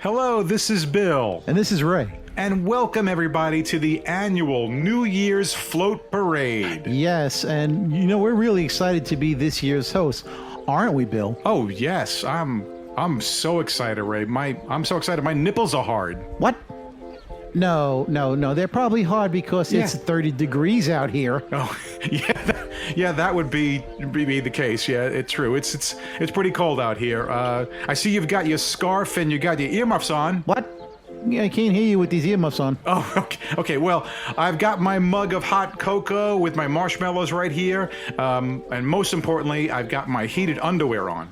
Hello, this is Bill. And this is Ray. And welcome everybody to the annual New Year's Float Parade. Yes, and we're really excited to be this year's host, aren't we, Bill? Oh yes, I'm so excited, Ray. I'm so excited. My nipples are hard. What? No. They're probably hard because it's 30 degrees out here. Oh, yeah, that would be the case. Yeah, it's true. It's pretty cold out here. I see you've got your scarf and you got your earmuffs on. What? Yeah, I can't hear you with these earmuffs on. Oh, okay. Well, I've got my mug of hot cocoa with my marshmallows right here, and most importantly, I've got my heated underwear on.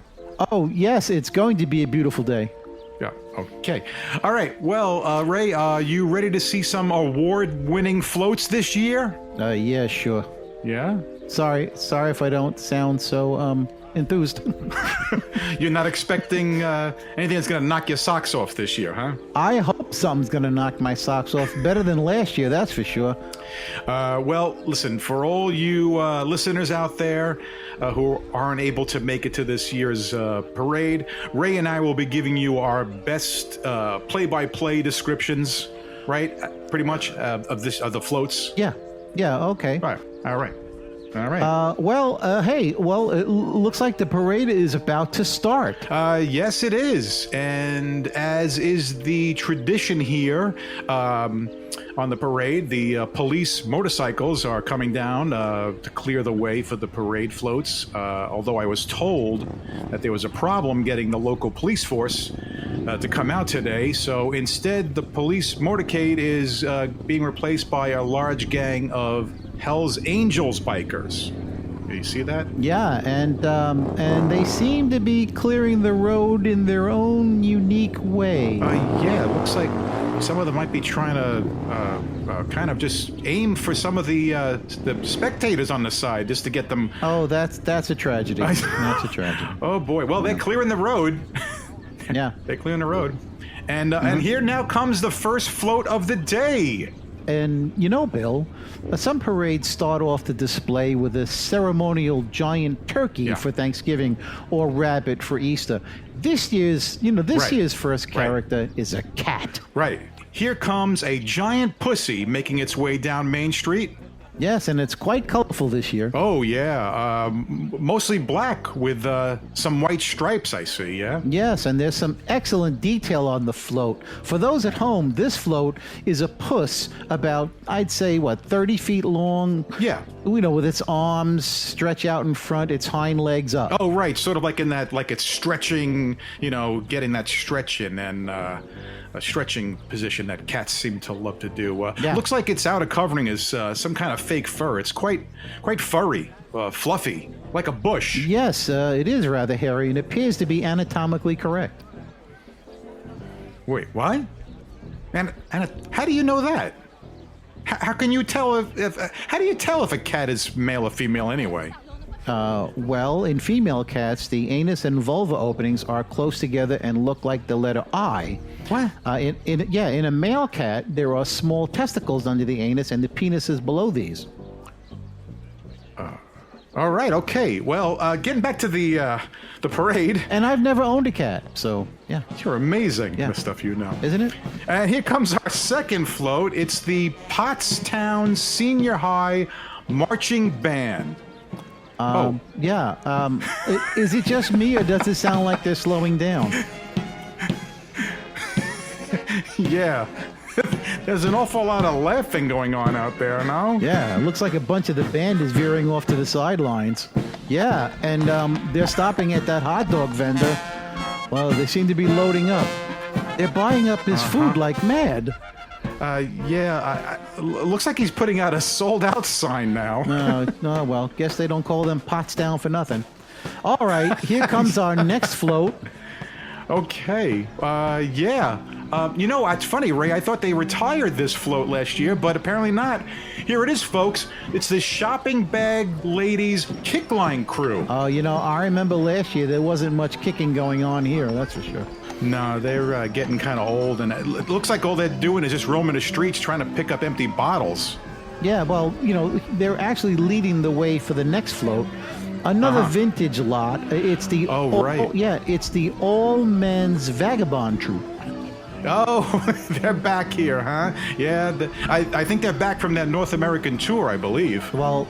Oh, yes, it's going to be a beautiful day. Yeah, okay. All right, well, Ray, are you ready to see some award-winning floats this year? Yeah, sure. Yeah? Sorry if I don't sound so, enthused. You're not expecting anything that's going to knock your socks off this year, huh? I hope something's going to knock my socks off better than last year, that's for sure. Well, listen, for all you listeners out there who aren't able to make it to this year's parade, Ray and I will be giving you our best play-by-play descriptions, right? Pretty much of the floats. Yeah, okay. All right. Hey, it looks like the parade is about to start. Yes, it is. And as is the tradition here on the parade, the police motorcycles are coming down to clear the way for the parade floats. Although I was told that there was a problem getting the local police force to come out today. So instead, the police motorcade is being replaced by a large gang of Hell's Angels bikers. Do you see that? Yeah, and they seem to be clearing the road in their own unique way. Yeah, it looks like some of them might be trying to kind of just aim for some of the spectators on the side just to get them. Oh, that's a tragedy. That's a tragedy. Oh boy. Well, they're clearing the road. Yeah, they're clearing the road, and here now comes the first float of the day. And Bill, some parades start off the display with a ceremonial giant turkey for Thanksgiving or rabbit for Easter. This year's first character is a cat. Right. Here comes a giant pussy making its way down Main Street. Yes, and it's quite colorful this year. Oh, yeah. Mostly black with some white stripes, I see, yeah? Yes, and there's some excellent detail on the float. For those at home, this float is a puss about, I'd say, 30 feet long? Yeah. With its arms stretch out in front, its hind legs up. Oh, right. Sort of like in that, like it's stretching, getting that stretch in and... a stretching position that cats seem to love to do. Looks like its outer covering is some kind of fake fur. It's quite furry, fluffy, like a bush. Yes, it is rather hairy and appears to be anatomically correct. Wait, what? And how do you know that? How can you tell how do you tell if a cat is male or female anyway? In female cats, the anus and vulva openings are close together and look like the letter I. What? In a male cat, there are small testicles under the anus and the penis is below these. All right, okay. Well, getting back to the parade. And I've never owned a cat, so yeah. You're amazing, the stuff you know. Isn't it? And here comes our second float. It's the Pottstown Senior High Marching Band. Is it just me, or does it sound like they're slowing down? Yeah. There's an awful lot of laughing going on out there, no? Yeah, it looks like a bunch of the band is veering off to the sidelines. Yeah, and they're stopping at that hot dog vendor. Well, they seem to be loading up. They're buying up his food like mad. Looks like he's putting out a sold-out sign now. Well, guess they don't call them Pottstown for nothing. All right, here comes our next float. Okay, it's funny, Ray, I thought they retired this float last year, but apparently not. Here it is, folks. It's the Shopping Bag Ladies Kickline Crew. I remember last year there wasn't much kicking going on here, that's for sure. No, they're getting kind of old, and it looks like all they're doing is just roaming the streets trying to pick up empty bottles. Yeah, they're actually leading the way for the next float. Another vintage lot. It's the it's the All Men's Vagabond Troupe. Oh, they're back here, huh? Yeah, I think they're back from that North American tour, I believe. Well,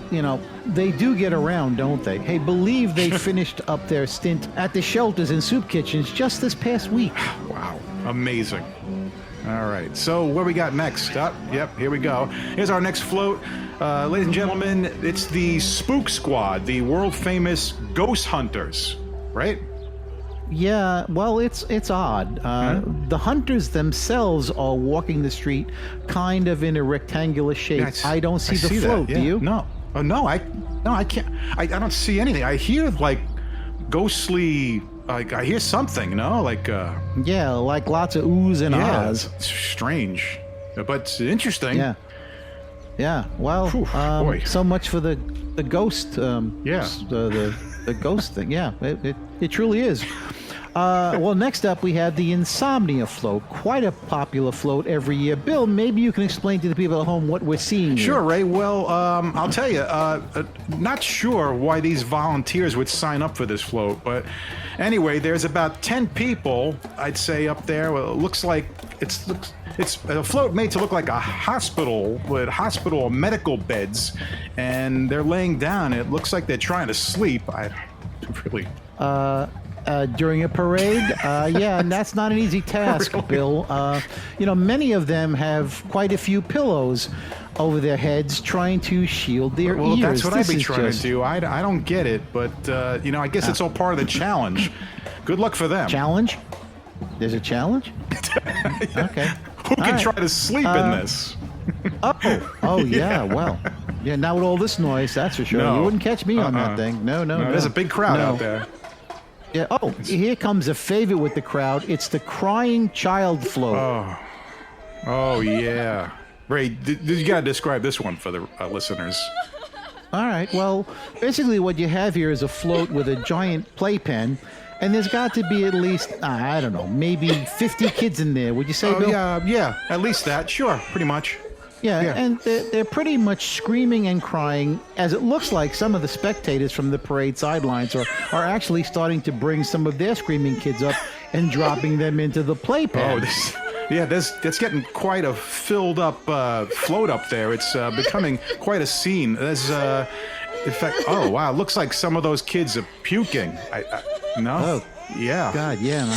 they do get around, don't they? Hey, believe they finished up their stint at the shelters and soup kitchens just this past week. Wow, amazing. All right, so what we got next? Yep, here we go. Here's our next float. Ladies and gentlemen, it's the Spook Squad, the world-famous ghost hunters, right? Yeah, well, it's odd. The hunters themselves are walking the street kind of in a rectangular shape. Yeah, I don't see the float, that, yeah. do you? No. Oh, no, I can't. I don't see anything. I hear, like, ghostly, like, I hear something, like... Yeah, like lots of oohs and ahs. It's strange, but it's interesting. Yeah, well, boy. So much for the ghost, Yeah. The ghost thing. Yeah, it truly is. Well, next up we have the Insomnia float, quite a popular float every year. Bill, maybe you can explain to the people at home what we're seeing Sure, here. Ray. Well, I'll tell you, not sure why these volunteers would sign up for this float, but anyway, there's about 10 people, I'd say, up there. Well, it looks like it's a float made to look like a hospital with hospital medical beds, and they're laying down. It looks like they're trying to sleep. I really... During a parade, yeah, and that's not an easy task, Really? Bill. Many of them have quite a few pillows over their heads, trying to shield their Well, ears. that's what I'd This be is trying just to do. I don't get it, but, I guess it's all part of the challenge. Good luck for them. Challenge. There's a challenge. Okay. Who can All right. try to sleep in this? Oh, yeah. Well, yeah. Not with all this noise, that's for sure. No. You wouldn't catch me on that thing. No. There's a big crowd out there. Yeah. Oh, here comes a favorite with the crowd. It's the crying child float. Oh, yeah. Ray, you got to describe this one for the listeners. All right. Well, basically, what you have here is a float with a giant playpen, and there's got to be at least I don't know, maybe 50 kids in there. Would you say, Bill? Yeah, at least that. Sure, pretty much. Yeah, and they're pretty much screaming and crying, as it looks like some of the spectators from the parade sidelines are actually starting to bring some of their screaming kids up and dropping them into the playpen. That's getting quite a filled up float up there. It's becoming quite a scene. There's, in fact, oh wow, looks like some of those kids are puking. No. Oh. Yeah. God, yeah, and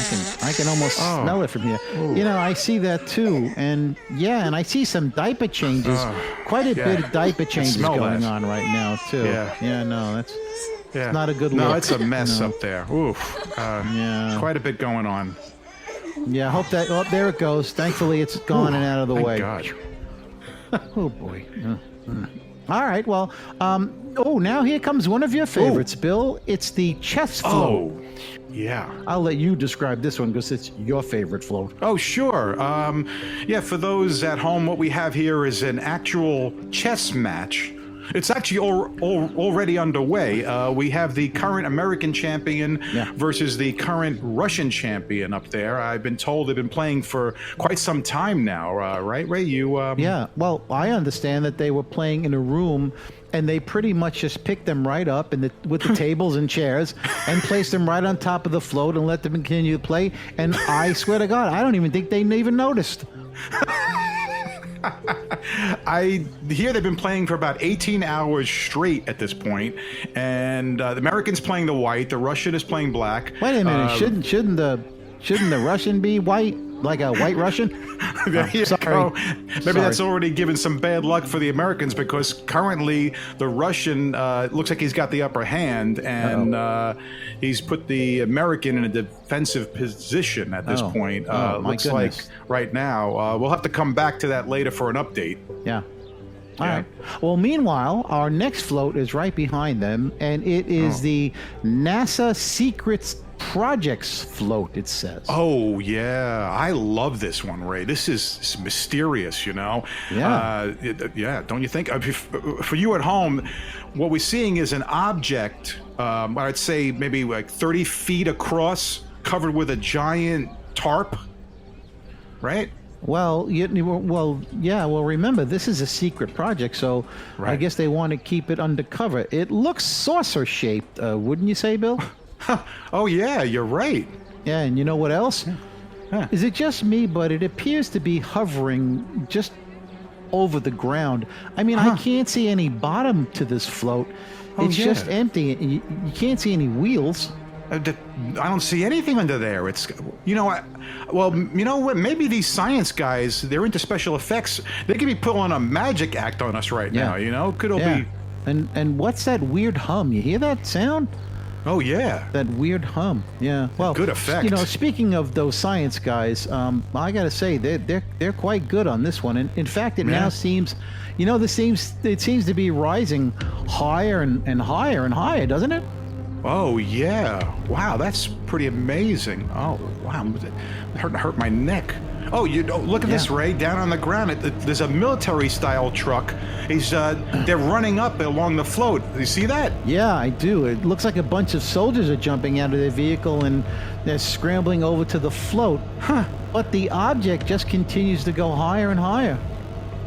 I can almost smell it from here. Ooh. I see that too, and I see some diaper changes. Quite a bit of diaper changes going on right now too. Yeah. No, it's not a good look. No, it's a mess up there. Oof. Yeah. Quite a bit going on. Yeah, I hope that. Oh, there it goes. Thankfully, it's gone and out of the Thank way. God. Oh boy. All right. Well. Now here comes one of your favorites, Bill. It's the chest float. Oh. Yeah. I'll let you describe this one because it's your favorite float. Oh, sure. For those at home, what we have here is an actual chess match. It's actually already underway. We have the current American champion versus the current Russian champion up there. I've been told they've been playing for quite some time now, right, Ray? Yeah, well, I understand that they were playing in a room and they pretty much just picked them right up with the tables and chairs and placed them right on top of the float and let them continue to play. And I swear to God, I don't even think they even noticed. I hear they've been playing for about 18 hours straight at this point, and the American's playing the white, the Russian is playing black. Wait a minute, shouldn't the Russian be white, like a white Russian? There you sorry. go. Maybe that's already given some bad luck for the Americans because currently the Russian looks like he's got the upper hand, and he's put the American in a defensive position at this point. Looks like right now. We'll have to come back to that later for an update. Yeah. All right. Well, meanwhile, our next float is right behind them, and it is the NASA Secrets Projects float, it says. Oh, yeah. I love this one, Ray. This is mysterious, Yeah. Don't you think? For you at home, what we're seeing is an object, I'd say maybe like 30 feet across, covered with a giant tarp, right? Well, remember, this is a secret project, so I guess they want to keep it undercover. It looks saucer-shaped, wouldn't you say, Bill? Oh, yeah, you're right. Yeah, and you know what else? is it just me, but it appears to be hovering just over the ground. I mean, I can't see any bottom to this float. It's just empty. You can't see any wheels. I don't see anything under there. It's, you know, well, you know what? Maybe these science guys, they're into special effects. They could be pulling a magic act on us right now, you know? Could all be... And what's that weird hum? You hear that sound? Oh, yeah. That weird hum. Yeah. Well, good effect. You know, speaking of those science guys, I got to say they're quite good on this one. And in fact, it now seems, you know, it seems to be rising higher and higher and higher, doesn't it? Oh, yeah. Wow, that's pretty amazing. Oh, wow. It hurt my neck. Oh, look at this, Ray. Down on the ground, there's a military-style truck. They're running up along the float. You see that? Yeah, I do. It looks like a bunch of soldiers are jumping out of their vehicle and they're scrambling over to the float. But the object just continues to go higher and higher.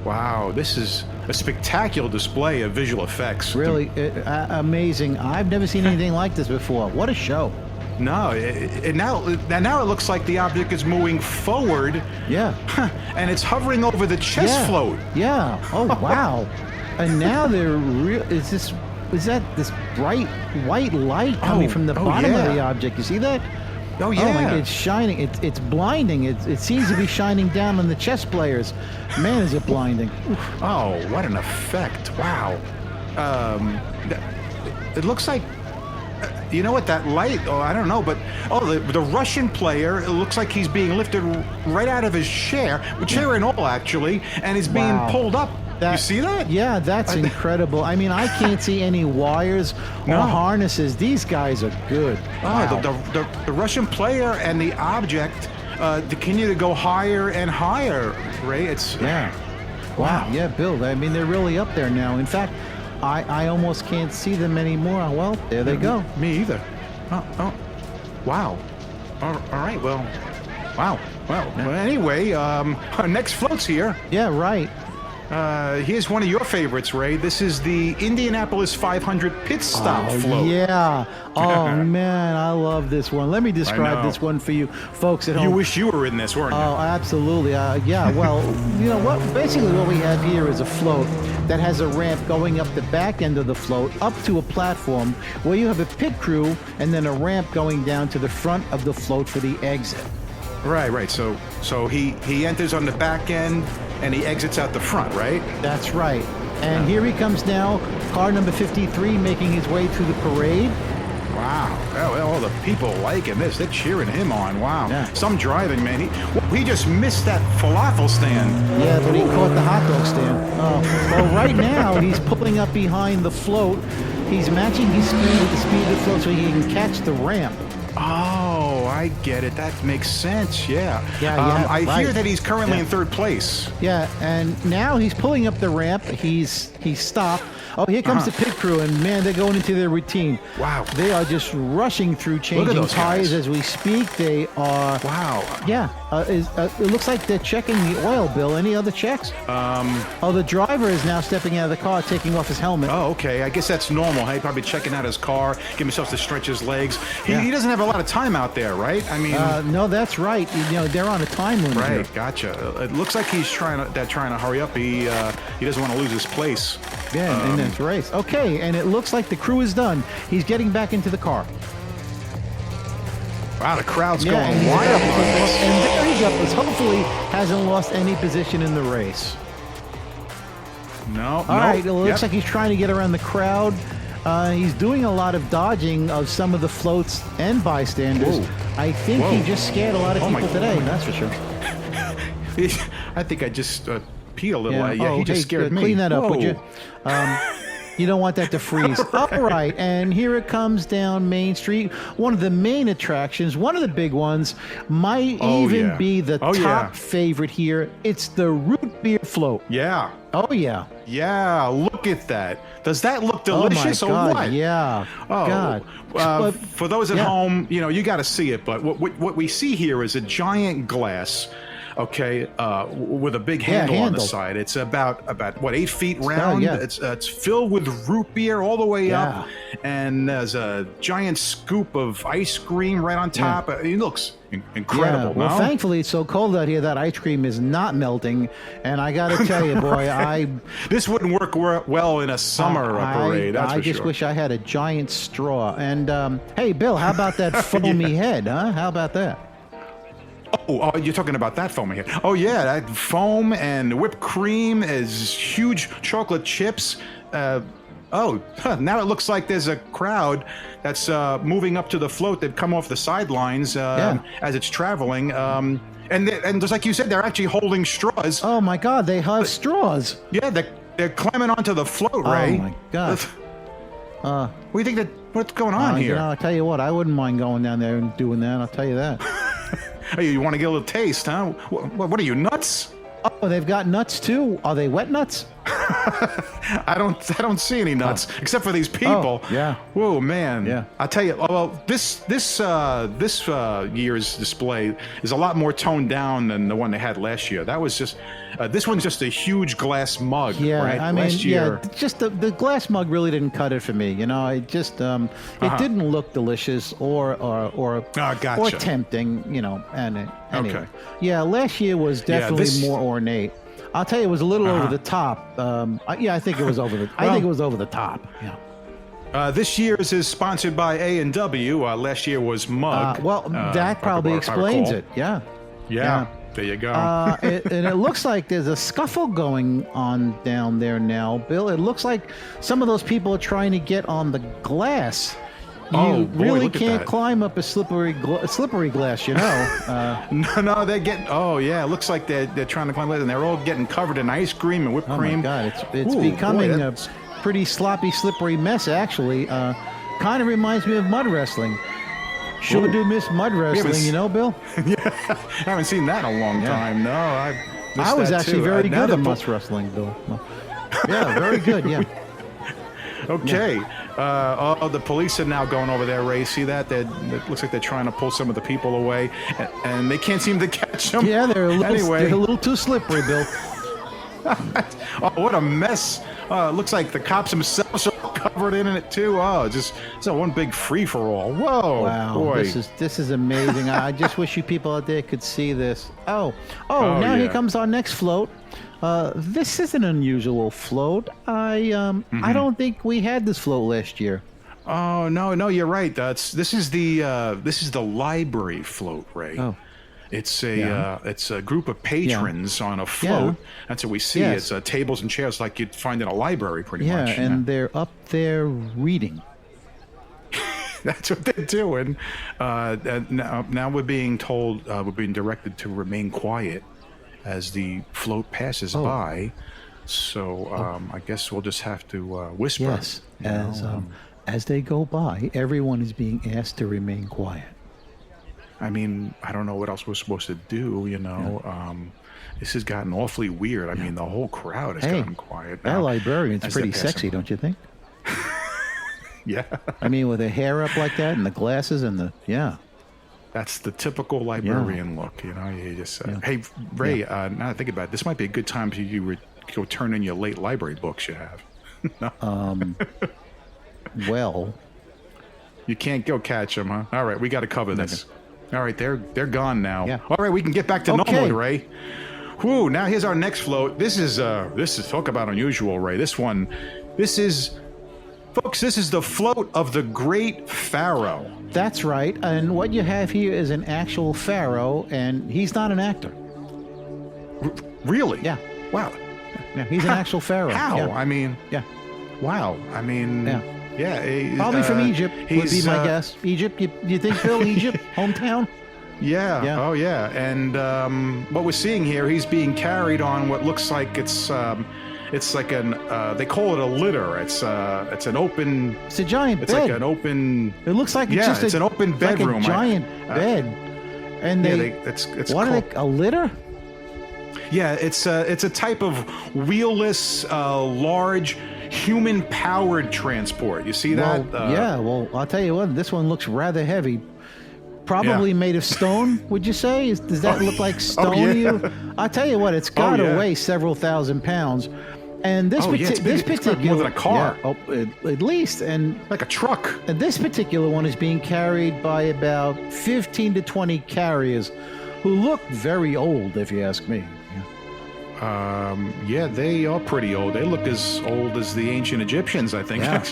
Wow, this is a spectacular display of visual effects. Really amazing. I've never seen anything like this before. What a show. No, now it looks like the object is moving forward. Yeah. And it's hovering over the chest float. Yeah. Oh, wow. And now is that this bright white light coming from the bottom of the object? You see that? Oh, yeah. Oh, my, it's shining. It's blinding. It seems to be shining down on the chess players. Man, is it blinding. Oh, what an effect. Wow. It looks like, you know what, that light, I don't know, but, the Russian player, it looks like he's being lifted right out of his chair and all, actually, and is being pulled up. You see that? Yeah, that's incredible. I mean, I can't see any wires or harnesses. These guys are good. Oh, the Russian player and the object continue to go higher and higher, Ray. It's... Yeah. Wow. Yeah, Bill, I mean, they're really up there now. In fact, I almost can't see them anymore. Well, there they go. Me either. Oh. Wow. All right, well, wow. Well, anyway, our next float's here. Yeah, right. Here's one of your favorites, Ray. This is the Indianapolis 500 pit stop float. Yeah. Oh, man, I love this one. Let me describe this one for you folks at home. You wish you were in this, weren't you? Oh, absolutely. Yeah, well, you know what? Basically what we have here is a float that has a ramp going up the back end of the float up to a platform where you have a pit crew and then a ramp going down to the front of the float for the exit. Right. So he enters on the back end and he exits out the front, right? That's right. And here he comes now, car number 53, making his way through the parade. Wow. Well, all the people liking this. They're cheering him on. Wow. Yeah. Some driving, man. He just missed that falafel stand. Yeah, but he caught the hot dog stand. Oh. Well, right now, he's pulling up behind the float. He's matching his speed with the speed of the float so he can catch the ramp. Oh, I get it. That makes sense. Yeah. I hear that he's currently in third place. Yeah, and now he's pulling up the ramp. He's stopped. Oh, here comes the pit crew, and man, they're going into their routine. Wow. They are just rushing through, changing tires as we speak. They are... Wow. Yeah. It looks like they're checking the oil, Bill. Any other checks? The driver is now stepping out of the car, taking off his helmet. Oh, okay. I guess that's normal. Hey, probably checking out his car, giving himself to stretch his legs. He doesn't have a lot of time out there, right? I mean... no, that's right. You know, they're on a time limit. Right, here. gotcha. It looks like he's trying to hurry up. He doesn't want to lose his place. Yeah, in this race. Okay, and it looks like the crew is done. He's getting back into the car. Wow, the crowd's going wild. And there he goes. Hopefully hasn't lost any position in the race. No. All right, it looks like he's trying to get around the crowd. He's doing a lot of dodging of some of the floats and bystanders. Whoa. I think he just scared a lot of people today, that's for sure. I think I just peed a little. Yeah, he just scared me. Clean that up, would you? You don't want that to freeze. All right, and here it comes down Main Street. One of the main attractions, one of the big ones, might even be the top favorite here. It's the root beer float. Yeah. Oh, yeah. Yeah, look at that. Does that look delicious or what? what? Yeah. Oh, God. For those at home, you got to see it, but what we see here is a giant glass Okay, with a big handle on the handle. side. It's about what 8 feet round. yeah. It's filled with root beer all the way Yeah. up, and there's a giant scoop of ice cream right on top. It looks incredible. Yeah, well, no? thankfully it's so cold out here that ice cream is not melting, and I got to tell you, boy, This wouldn't work well in a summer parade. That's I for just sure. wish I had a giant straw. And hey, Bill, how about that foamy head? Huh? How about that? Oh, you're talking about that foam here. Oh yeah, that foam and whipped cream is huge chocolate chips. Now it looks like there's a crowd that's moving up to the float. They've come off the sidelines as it's traveling. And just like you said, they're actually holding straws. Oh my God, they have straws. Yeah, they're climbing onto the float, Ray. Oh my God. What do you think what's going on You here? know, I'll tell you what, I wouldn't mind going down there and doing that. I'll tell you that. Hey, you want to get a little taste, huh? What are you, nuts? Oh, they've got nuts too. Are they wet nuts? I don't see any nuts except for these people. Oh, yeah. Whoa, man. Yeah. I'll tell you. Well, this year's display is a lot more toned down than the one they had last year. That was just. This one's just a huge glass mug. Yeah, right? I mean, last year. just the glass mug really didn't cut it for me. You know, it just it didn't look delicious or gotcha. tempting. You know, and anyway, Okay. yeah, last year was definitely more ornate. I'll tell you, it was a little over the top. I think it was over the. I think it was over the top. Yeah. This year's is sponsored by A&W. Last year was Mug. That probably if I explains recall. it. Yeah. Yeah. There you go. And it looks like there's a scuffle going on down there now, Bill. It looks like some of those people are trying to get on the glass. You really look at can't that. climb up a slippery glass, you know. No, they're getting. Oh yeah, it looks like they're trying to climb later, and they're all getting covered in ice cream and whipped Oh cream. my God, it's Ooh, becoming boy, a that's- pretty sloppy, slippery mess. Actually, kind of reminds me of mud wrestling. Sure do miss mud wrestling, you know, Bill. I haven't seen that in a long time. No, I was that actually too. very Now good the at mud wrestling, Bill. Yeah, very good. Yeah. Okay. The police are now going over there, Ray. See that? It looks like they're trying to pull some of the people away, and they can't seem to catch them. Yeah, they're a Anyway. little too slippery, Bill. Oh, what a mess. It looks like the cops themselves are covered in it, too. Oh, it's one big free-for-all. Whoa, Wow, boy. this is amazing. I just wish you people out there could see this. Oh, now yeah. here comes our next float. This is an unusual float. I don't think we had this float last year. Oh, no, you're right. This is the library float, Ray. Oh. It's a group of patrons on a float. That's what we see. Yes. It's tables and chairs like you'd find in a library, pretty Yeah, much. and they're up there reading. That's what they're doing. Now we're being told, we're being directed to remain quiet as the float passes by. So I guess we'll just have to whisper. Yes, you know, as they go by, everyone is being asked to remain quiet. I mean, I don't know what else we're supposed to do, you know. This has gotten awfully weird. I mean, the whole crowd has gotten quiet That now. librarian's as they're pretty passing sexy, by. don't you think? Yeah. I mean, with her hair up like that and the glasses and the That's the typical librarian look, you know. You just hey, Ray, now that I think about it, this might be a good time for you to go turn in your late library books you have. well, You can't go catch them, huh? All right, we got to cover this. All right, they're gone now. Yeah. All right, we can get back to Okay. normal, Ray. Whew, now here's our next float. This is talk about unusual, Ray. This is the float of the Great Pharaoh. that's right. And what you have here is an actual pharaoh, and he's not an actor. Really? Yeah. Wow. Yeah, he's an actual pharaoh. How? Yeah. I mean, Yeah. wow. I mean, Yeah. Probably from Egypt would be he's, my guess. Egypt, you think, Bill? Egypt, hometown? Yeah. Yeah. Oh, yeah. And what we're seeing here, he's being carried on what looks like it's like an they call it a litter. It's an open. It's a giant It's bed. like an open. It looks like it's Yeah, just it's an open bedroom. Like a giant bed. And It's what called, are they? A litter? Yeah, it's a type of wheelless, large, human-powered transport. You see that? Well, I'll tell you what. This one looks rather heavy. Probably made of stone, would you say? Does that look like stone to you? I'll tell you what, it's got to weigh several thousand pounds. And this it's particular more than a car. At least, and like a truck. and this particular one is being carried by about 15 to 20 carriers who look very old, if you ask me. Yeah, they are pretty old. They look as old as the ancient Egyptians, I think. Yeah.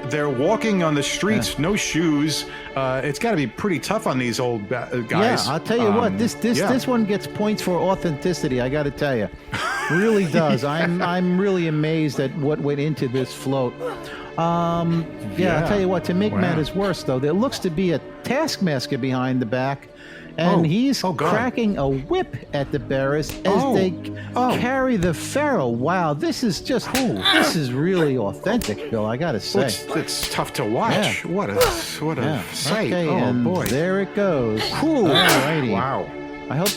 They're walking on the streets, no shoes. It's got to be pretty tough on these old guys. Yeah, I'll tell you what. This one gets points for authenticity. I got to tell you, really does. I'm really amazed at what went into this float. I'll tell you what. To make matters worse, though, there looks to be a taskmaster behind the back. And he's cracking a whip at the bearers as they carry the pharaoh. Wow, this is really authentic, Bill. I gotta say, it's tough to watch. Yeah. What a sight! Okay, and boy, there it goes. Alrighty. Wow. I hope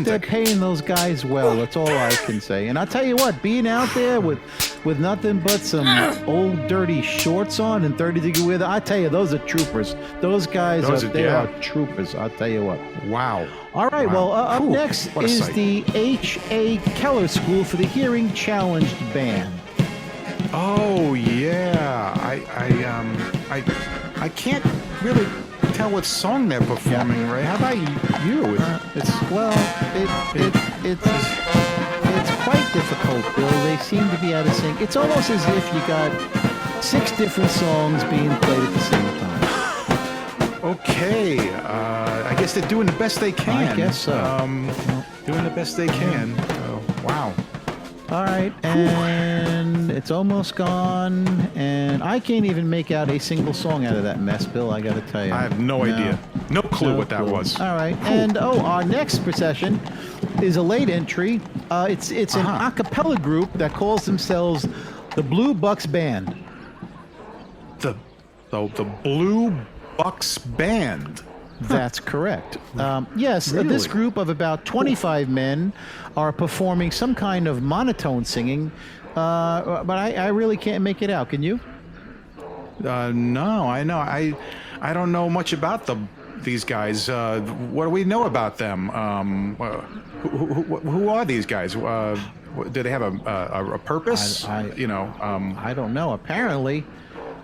they're paying those guys well. That's all I can say. And I'll tell you what, being out there with nothing but some old dirty shorts on and 30-degree weather, I tell you, those are troopers. Those guys are troopers. I'll tell you what. Wow. All right. Wow. Well, up next is the H.A. Keller School for the Hearing Challenged Band. Oh yeah. I can't really tell what song they're performing, Ray. How about you? It's quite difficult, Bill. They seem to be out of sync. It's almost as if you got 6 different songs being played at the same time. Okay, I guess they're doing the best they can. I guess so. Doing the best they can. Wow. All right, and it's almost gone, and I can't even make out a single song out of that mess, Bill, I gotta tell you. I have no idea. No clue what that was. All right, and our next procession is a late entry. It's an a cappella group that calls themselves the Blue Bucks Band. The Blue Bucks Band. That's correct. Yes, Really? This group of about 25 men are performing some kind of monotone singing, but I really can't make it out. Can you? No, I know. I don't know much about these guys. What do we know about them? Who are these guys? Do they have a purpose? I don't know.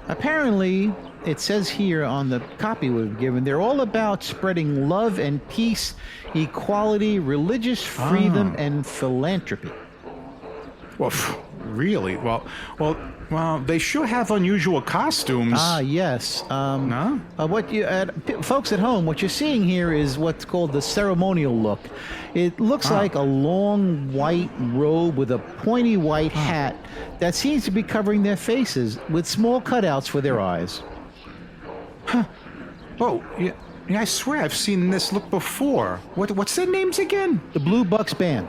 Apparently, it says here on the copy we've given, they're all about spreading love and peace, equality, religious freedom, and philanthropy. Well, really? Well, they sure have unusual costumes. Yes. No? Folks at home, what you're seeing here is what's called the ceremonial look. It looks like a long white robe with a pointy white hat that seems to be covering their faces with small cutouts for their eyes. Huh. Oh, yeah, I swear I've seen this look before. What's their names again? The Blue Bucks Band.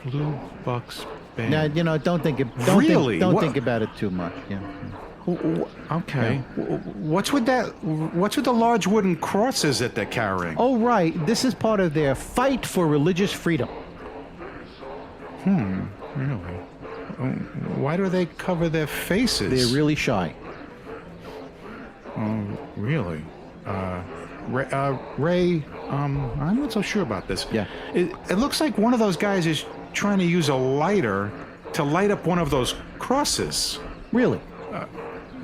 Blue Bucks Band. Now, don't think about it too much. Yeah. Okay. Yeah. What's with the large wooden crosses that they're carrying? Oh, right. This is part of their fight for religious freedom. Really? Why do they cover their faces? They're really shy. Oh, really? Ray, I'm not so sure about this. Yeah. It looks like one of those guys is trying to use a lighter to light up one of those crosses. Really?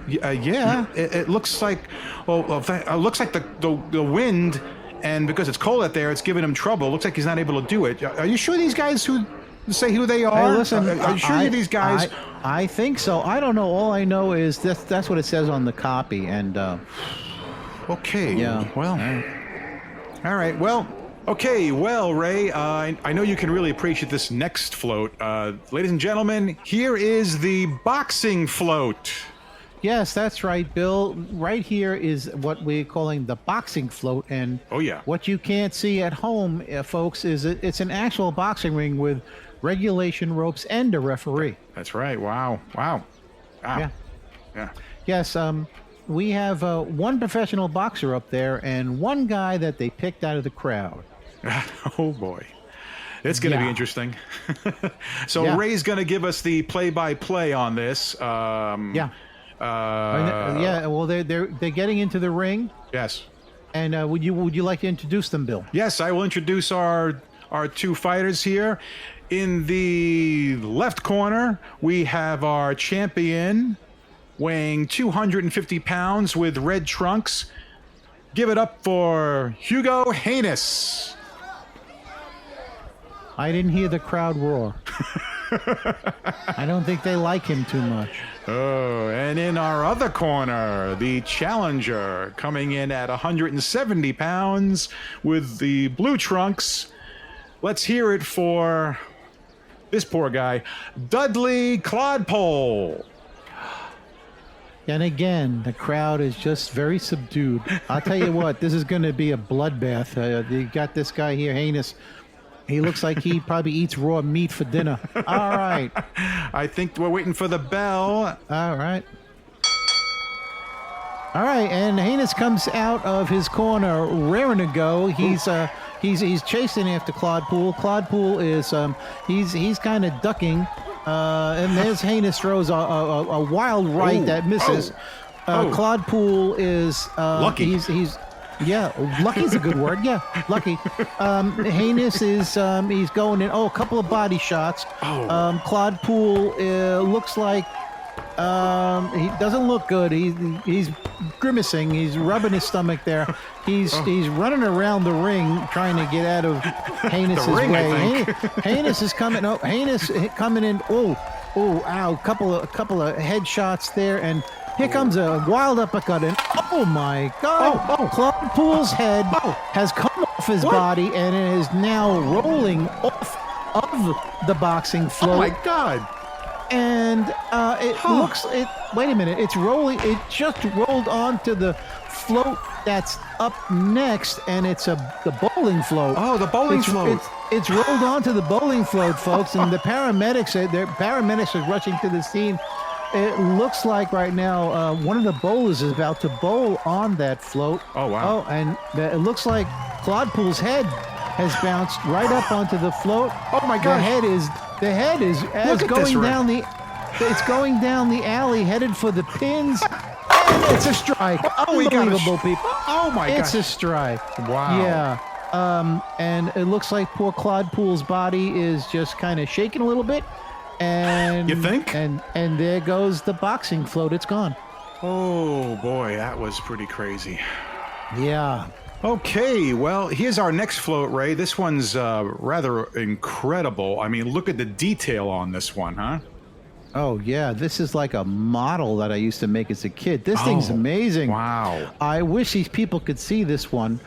Yeah. It looks like, it looks like the wind, and because it's cold out there, it's giving him trouble. It looks like he's not able to do it. Are you sure these guys who say who they are? Hey, listen, are you sure these guys? I think so. I don't know. All I know is that's what it says on the copy. And okay. Yeah. Well. All right. Well. Okay. Well, Ray, I know you can really appreciate this next float. Ladies and gentlemen, here is the boxing float. Yes, that's right, Bill. Right here is what we're calling the boxing float, and what you can't see at home, folks, is it's an actual boxing ring with regulation ropes and a referee. That's right. Wow. Yeah. Yeah. Yes. We have one professional boxer up there and one guy that they picked out of the crowd. Oh boy. It's going to be interesting. So Ray's going to give us the play-by-play on this. Yeah, well, they're getting into the ring, Yes. and would you like to introduce them, Bill? Yes, I will introduce our two fighters here. In the left corner, we have our champion weighing 250 pounds with red trunks. Give it up for Hugo Haynes. I didn't hear the crowd roar. I don't think they like him too much. Oh, and in our other corner, the challenger coming in at 170 pounds with the blue trunks. Let's hear it for this poor guy, Dudley Clodpole. And again, the crowd is just very subdued. I'll tell you what, this is going to be a bloodbath. You got this guy here, Haynes. He looks like he probably eats raw meat for dinner. All right. I think we're waiting for the bell. All right. All right, and Haynes comes out of his corner, raring to go. He's chasing after Clodpole. Clodpole is he's kind of ducking, and there's Haynes throws a wild right that misses. Clodpole is lucky. Yeah, lucky's a good word. Yeah, lucky. Haynes is he's going in. Oh, a couple of body shots. Clodpole looks like he doesn't look good. He's grimacing. He's rubbing his stomach there. He's running around the ring trying to get out of Haynes' way. Haynes is coming. Oh, Haynes coming in. Oh, ow! Couple of headshots there, and here comes a wild uppercut, and oh my God! Clodpole's head has come off his body and it is now rolling off of the boxing floor. Oh my God! And wait a minute, it's rolling. It just rolled onto the float that's up next, and it's the bowling float. Oh, the bowling float. It's rolled onto the bowling float, folks, and the paramedics are rushing to the scene. It looks like right now one of the bowlers is about to bowl on that float. Oh, wow. Oh, and it looks like Clodpole's head has bounced right up onto the float. Oh my God! The head is going down the. It's going down the alley, headed for the pins. And it's a strike. Unbelievable, people. Oh my God! It's a strike. Wow. Yeah. And it looks like poor Clodpole's body is just kind of shaking a little bit. And you think? And there goes the boxing float. It's gone. Oh boy, that was pretty crazy. Yeah. Okay, well, here's our next float, Ray. This one's rather incredible. I mean, look at the detail on this one, huh? Oh, yeah. This is like a model that I used to make as a kid. This thing's amazing. Wow. I wish these people could see this one.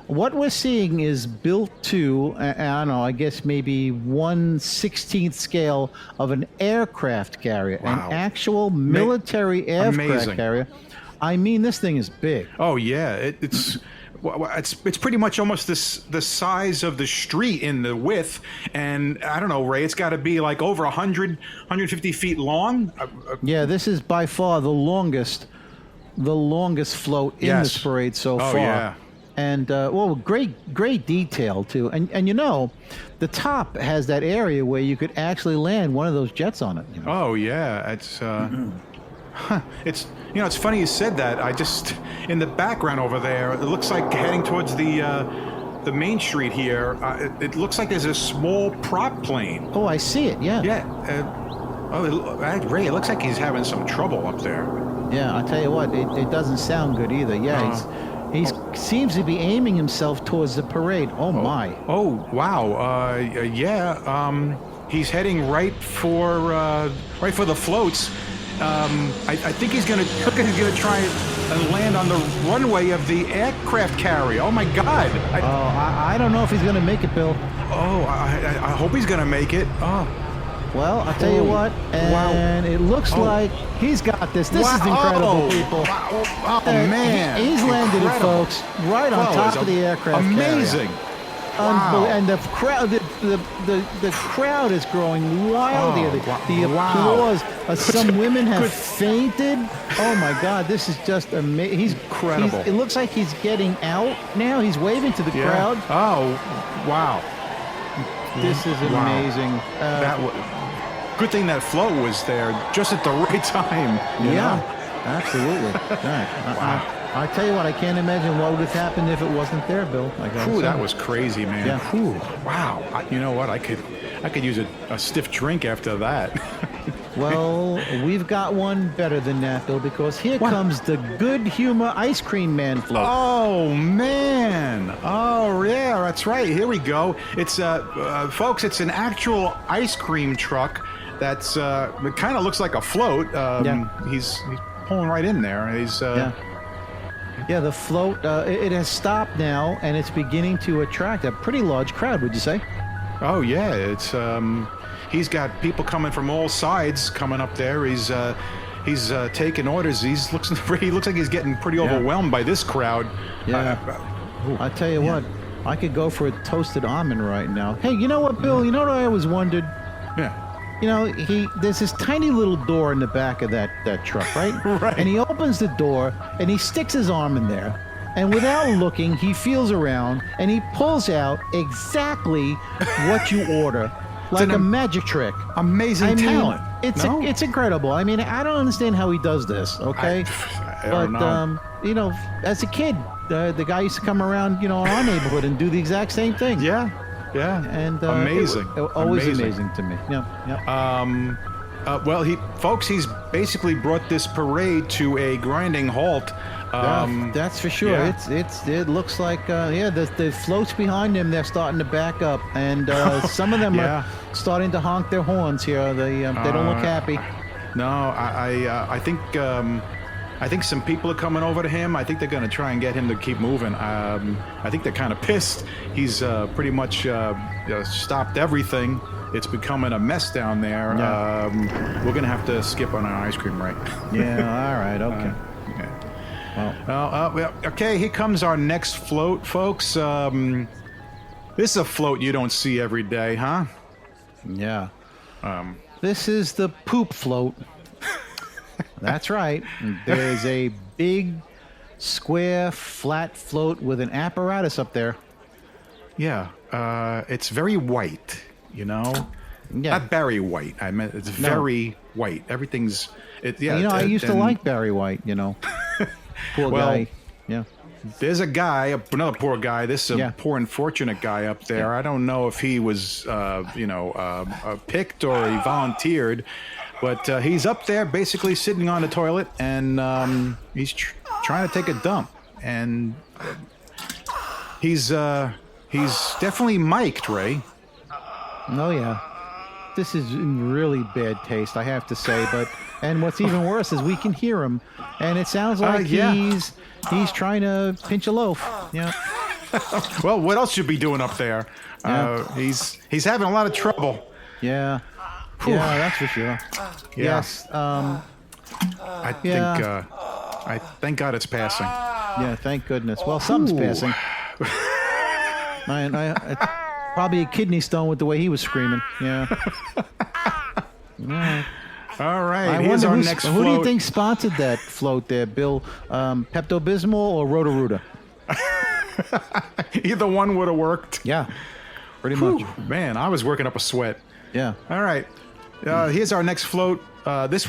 What we're seeing is built to, I don't know, I guess maybe 1/16th scale of an aircraft carrier, Wow. an actual military aircraft carrier. I mean, this thing is big. Oh, yeah. It's pretty much almost the size of the street in the width. And I don't know, Ray, it's got to be like over 100, 150 feet long. Yeah, this is by far the longest float in this parade so far. Yeah. And great detail too. And you know, the top has that area where you could actually land one of those jets on it. You know? Oh yeah, it's it's funny you said that. I just in the background over there, it looks like heading towards the main street here. It looks like there's a small prop plane. Oh, I see it. Yeah. Yeah. Ray, it looks like he's having some trouble up there. Yeah, I'll tell you what, it doesn't sound good either. Yeah, he seems to be aiming himself towards the parade. Oh my. Oh wow. Yeah. He's heading right for the floats. I think he's gonna try and land on the runway of the aircraft carrier. Oh my God! I don't know if he's gonna make it, Bill. Oh, I hope he's gonna make it. Oh. Well, I'll tell you what, and it looks like he's got this. This is incredible, people. Wow. Oh, man. He's landed it, folks, right on top of the aircraft amazing. carrier. Wow. And the crowd is growing wild here. The applause. Some women have fainted. Oh my God, this is just amazing. He's incredible. It looks like he's getting out now. He's waving to the crowd. Oh, wow. This is amazing. Good thing that float was there just at the right time. You know? Absolutely. Right. I tell you what, I can't imagine what would have happened if it wasn't there, Bill. Whew, that was crazy, man. Yeah. Whew, wow. You know what? I could use a stiff drink after that. Well, we've got one better than that, Bill, because here comes the Good Humor Ice Cream Man float. Oh, man. Oh, yeah, that's right. Here we go. It's, folks, it's an actual ice cream truck that's, it kind of looks like a float. He's pulling right in there. Yeah, the float, it has stopped now, and it's beginning to attract a pretty large crowd, would you say? Oh, yeah. It's, he's got people coming from all sides coming up there. He's taking orders. He looks like he's getting pretty overwhelmed by this crowd. Yeah. I tell you what, I could go for a toasted almond right now. Hey, you know what, Bill? You know what I always wondered? Yeah. You know, there's this tiny little door in the back of that truck, right? Right. And he opens the door and he sticks his arm in there. And without looking, he feels around and he pulls out exactly what you order, like a magic trick. Amazing talent. It's incredible. I mean, I don't understand how he does this. Okay, I don't know. You know, as a kid, the guy used to come around, in our neighborhood and do the exact same thing. Yeah. And amazing. Always amazing to me. Yeah. Well, he's basically brought this parade to a grinding halt. That's for sure. Yeah. It looks like the floats behind them, they're starting to back up, and some of them are starting to honk their horns here. They don't look happy. No, I think some people are coming over to him. I think they're going to try and get him to keep moving. I think they're kind of pissed. He's pretty much stopped everything. It's becoming a mess down there. Yeah. We're going to have to skip on our ice cream, right? Yeah, all right, okay. Well, okay, here comes our next float, folks. This is a float you don't see every day, huh? Yeah. This is the poop float. That's right. There's a big, square, flat float with an apparatus up there. Yeah. It's very white, Yeah. Not Barry White. I meant it's very white. Everything's... I used to like Barry White, Poor guy. Yeah. There's a guy, another poor guy. This is a poor unfortunate guy up there. Yeah. I don't know if he was, picked or he volunteered, but he's up there basically sitting on the toilet, and he's trying to take a dump, and he's definitely mic'd, Ray. Oh yeah. This is in really bad taste, I have to say, and what's even worse is we can hear him, and it sounds like he's trying to pinch a loaf. Yeah. Well, what else should be doing up there? Yeah. He's having a lot of trouble. Yeah. Whew. Yeah, that's for sure. Yeah. Yes. I thank God it's passing. Yeah, thank goodness. Well, something's passing. Probably a kidney stone with the way he was screaming. Yeah. Yeah. All right. Here's our next float. Who do you think sponsored that float there, Bill? Pepto-Bismol or Roto-Rooter? Either one would have worked. Yeah. Pretty much. Man, I was working up a sweat. Yeah. All right. Here's our next float. This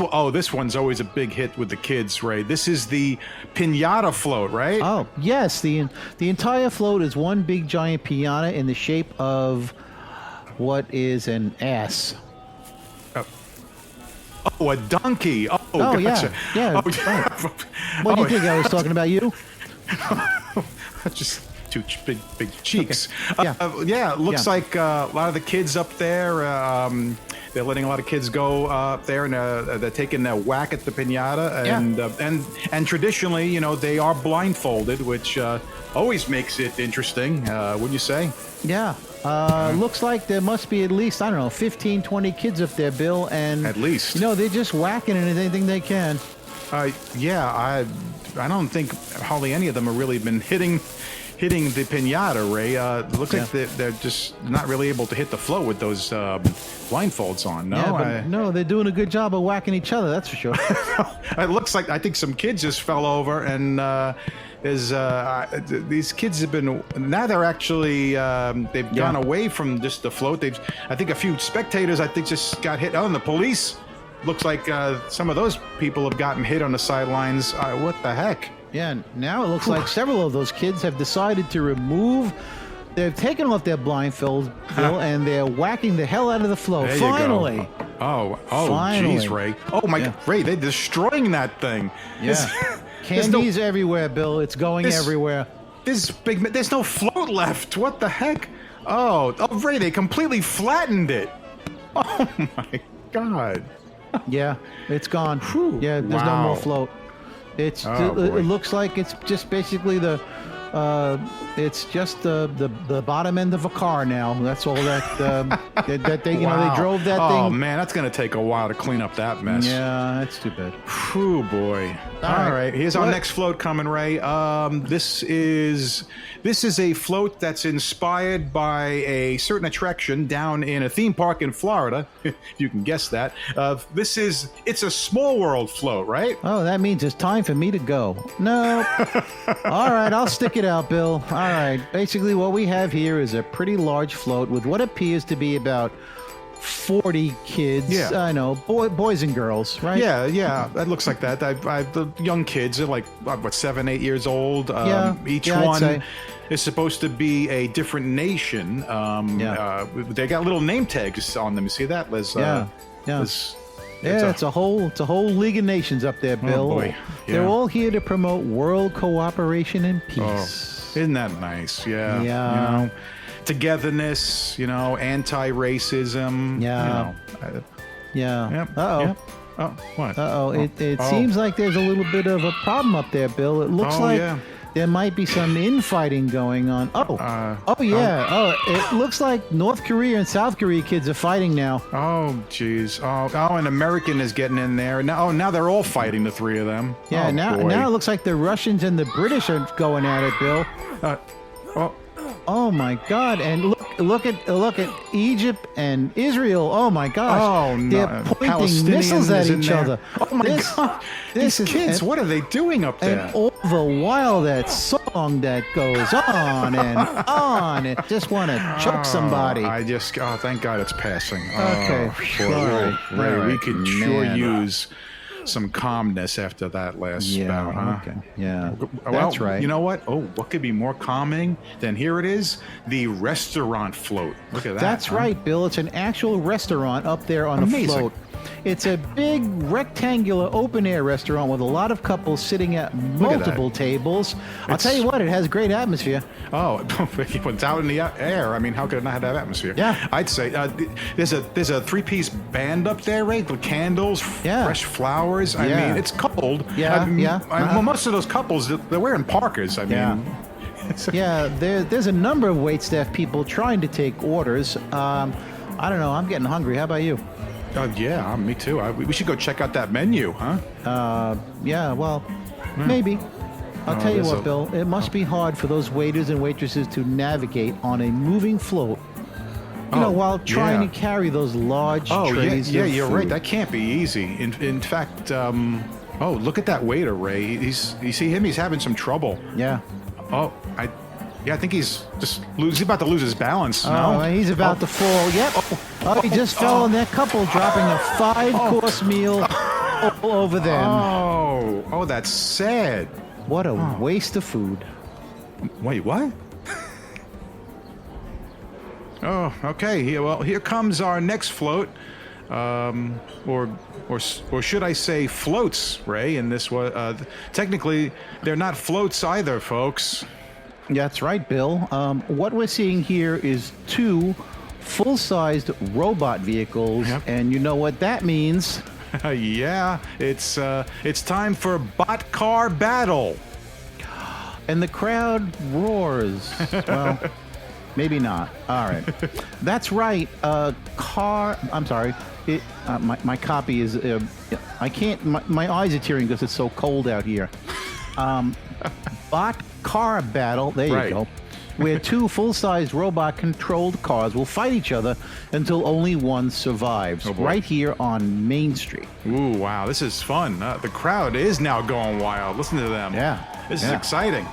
one's always a big hit with the kids, Ray. This is the piñata float, right? Oh, yes. The entire float is one big giant piñata in the shape of what is an ass. Oh, a donkey. Oh, gotcha. Yeah. Oh, right. What do you think I was talking about? You? Just two big cheeks. Okay. It looks like a lot of the kids up there. They're letting a lot of kids go up there, and they're taking a whack at the piñata. And traditionally, they are blindfolded, which always makes it interesting, wouldn't you say? Yeah. Looks like there must be at least, 15, 20 kids up there, Bill. And at least. They're just whacking at anything they can. I don't think hardly any of them have really been hitting the piñata, Ray. It looks like they're just not really able to hit the float with those blindfolds on. No, no, they're doing a good job of whacking each other. That's for sure. It looks like I think some kids just fell over, and these kids have been they're actually they've gone away from just the float. I think a few spectators just got hit. Oh, and the police looks like some of those people have gotten hit on the sidelines. What the heck? Yeah, now it looks like several of those kids have decided to remove. They've taken off their blindfolds, Bill, and they're whacking the hell out of the float. There Finally. you go. Oh, Finally. jeez, Ray. Oh my God, Ray, they're destroying that thing. Yeah. Candy's everywhere, Bill. It's going everywhere. There's no float left. What the heck? Oh, Ray, they completely flattened it. Oh my God. Yeah, it's gone. Yeah, there's no more float. It looks like it's just basically it's just the bottom end of a car now. That's all that that they they drove that thing. Oh man, that's gonna take a while to clean up that mess. Yeah, that's too bad. Whew, boy. All right. Here's our next float coming, Ray. This is a float that's inspired by a certain attraction down in a theme park in Florida. If you can guess that. It's a Small World float, right? Oh, that means it's time for me to go. No. All right, I'll stick it out, Bill. All right. Basically, what we have here is a pretty large float with what appears to be about 40 kids. Yeah. I know, boys and girls, right? Yeah, that looks like that. The young kids are like, what, 7, 8 years old? Each I'd one say. is supposed to be a different nation. They got little name tags on them. You see that, Liz? It's a whole League of Nations up there, Bill. Oh boy. Yeah. They're all here to promote world cooperation and peace. Isn't that nice? Yeah. Yeah. You know, togetherness, anti-racism. Yeah. Yep. Uh-oh. Yep. Oh, what? Uh-oh. It seems like there's a little bit of a problem up there, Bill. It looks like there might be some infighting going on. It looks like North Korea and South Korea kids are fighting now. Oh, jeez. Oh, an American is getting in there. Now they're all fighting, the three of them. Yeah, now it looks like the Russians and the British are going at it, Bill. Oh my God! And look at Egypt and Israel. Oh my gosh! Oh no! They're pointing missiles at each other. Oh my God! These kids, what are they doing up there? And all the while, that song that goes on and on. It just want to choke somebody. Thank God it's passing. Okay. Ray, we could sure use some calmness after that last bout, huh? Okay. Yeah. That's right. You know what? Oh, what could be more calming than here it is? The restaurant float. Look at that. That's right, Bill. It's an actual restaurant up there on a float. It's a big rectangular open-air restaurant with a lot of couples sitting at multiple tables. I'll tell you what, it has great atmosphere. Oh, it's out in the air. I mean, how could it not have that atmosphere? Yeah. I'd say there's a three-piece band up there, right? With candles, fresh flowers. I mean, it's cold. Well, most of those couples, they're wearing parkas. I mean. There's a number of waitstaff people trying to take orders. I don't know. I'm getting hungry. How about you? Me too. We should go check out that menu, huh? Maybe. I'll tell you what, Bill. It must be hard for those waiters and waitresses to navigate on a moving float. While trying to carry those large trays of you're food. right. That can't be easy. In fact, look at that waiter, Ray. You see him? He's having some trouble. Yeah. I think he's about to lose his balance. He's about to fall. Yep. He just fell on that couple, dropping a 5-course meal all over them. Oh, that's sad. What a waste of food. Wait, what? Oh, okay. Here comes our next float. Or should I say floats, Ray? And this was technically they're not floats either, folks. That's right, Bill. What we're seeing here is 2 full-sized robot vehicles, and you know what that means. It's time for bot car battle. And the crowd roars. Well, maybe not. All right. That's right. I'm sorry. My copy is. I can't. My eyes are tearing because it's so cold out here. Bot car battle. There you go. Where 2 full-sized robot-controlled cars will fight each other until only one survives. Right here on Main Street. Ooh, wow. This is fun. The crowd is now going wild. Listen to them. Yeah. This is exciting.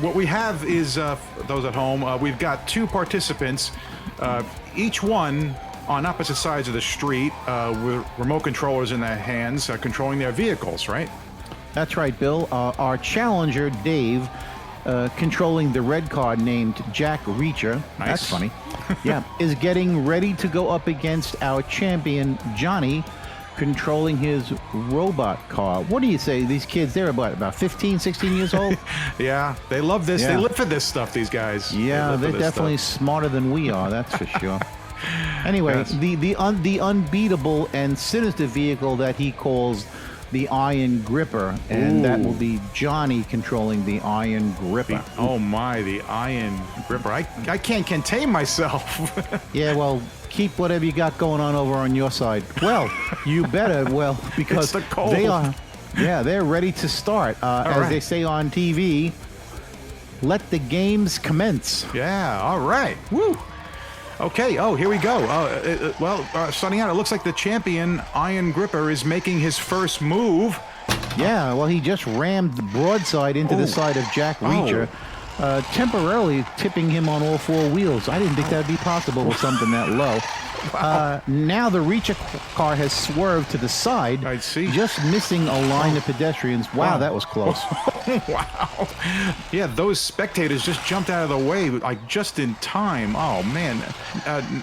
What we have is, those at home, we've got 2 participants. Each one on opposite sides of the street with remote controllers in their hands, controlling their vehicles, right? That's right, Bill. Our challenger, Dave, controlling the red car named Jack Reacher. Nice. That's funny. Yeah, is getting ready to go up against our champion, Johnny, controlling his robot car. What do you say? These kids, they're about 15, 16 years old? Yeah, they love this. Yeah. They live for this stuff, these guys. Yeah, they're definitely smarter than we are, that's for sure. Anyway, Yes. the unbeatable and sinister vehicle that he calls the Iron Gripper, and that will be Johnny controlling the Iron Gripper. Oh my, the Iron Gripper. I can't contain myself. Yeah, well, keep whatever you got going on over on your side. Well, you better, because It's the cold. they are, yeah, they're ready to start. As right. they say on TV, let the games commence. Yeah, all right. Woo. Okay, oh, here we go. Sonny, it looks like the champion, Iron Gripper, is making his first move. Yeah, well, he just rammed the broadside into the side of Jack Reacher, temporarily tipping him on all four wheels. I didn't think that would be possible with something that low. Now the Reacher car has swerved to the side, I see. just missing a line of pedestrians. Wow, that was close. Wow. Yeah, those spectators just jumped out of the way, like, just in time. Oh, man.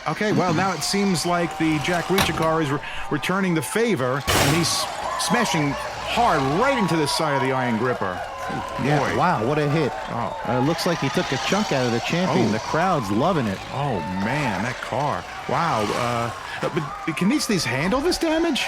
Okay, well, now it seems like the Jack Reacher car is returning the favor, and he's smashing hard right into the side of the Iron Gripper. Yeah, Boy. wow, what a hit. Oh. Looks like he took a chunk out of the champion. Oh. The crowd's loving it. Oh, man, that car. Wow. But can these handle this damage?